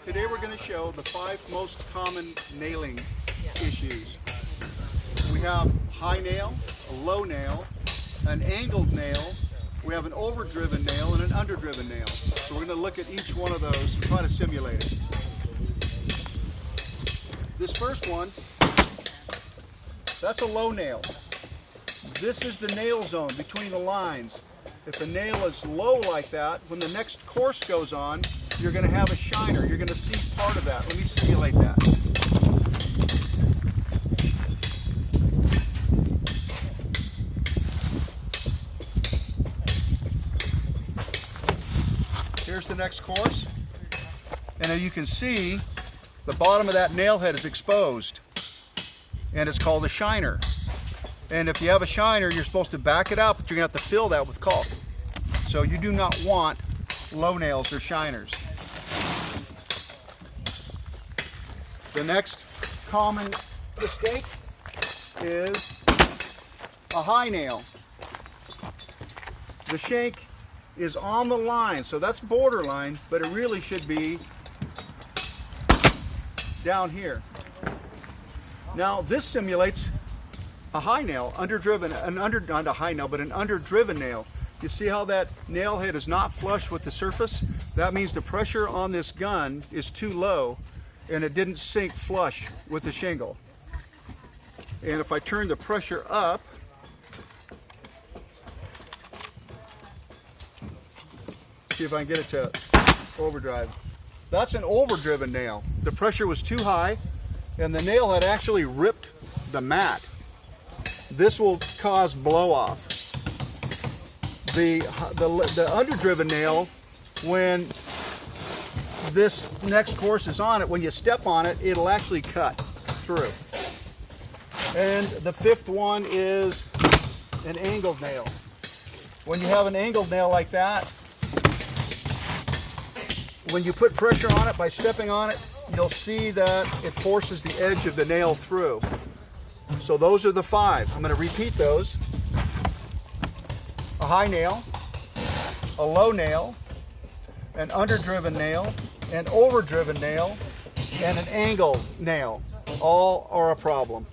Today we're going to show the 5 most common nailing issues. We have high nail, a low nail, an angled nail, we have an overdriven nail, and an underdriven nail. So we're going to look at each one of those and try to simulate it. This first one, that's a low nail. This is the nail zone between the lines. If the nail is low like that, when the next course goes on, you're going to have a shiner. You're going to see part of that. Let me simulate that. Here's the next course. And as you can see, the bottom of that nail head is exposed. And it's called a shiner. And if you have a shiner, you're supposed to back it out, but you're going to have to fill that with caulk. So you do not want low nails or shiners. The next common mistake is a high nail. The shank is on the line, so that's borderline, but it really should be down here. Now this simulates a high nail, not a high nail, but an underdriven nail. You see how that nail head is not flush with the surface? That means the pressure on this gun is too low and it didn't sink flush with the shingle. And if I turn the pressure up, see if I can get it to overdrive. That's an overdriven nail. The pressure was too high and the nail had actually ripped the mat. This will cause blow off. The underdriven nail, when this next course is on it, when you step on it, it'll actually cut through. And the 5th one is an angled nail. When you have an angled nail like that, when you put pressure on it by stepping on it, you'll see that it forces the edge of the nail through. So those are the 5. I'm going to repeat those. A high nail, a low nail, an underdriven nail, an overdriven nail, and an angled nail. All are a problem.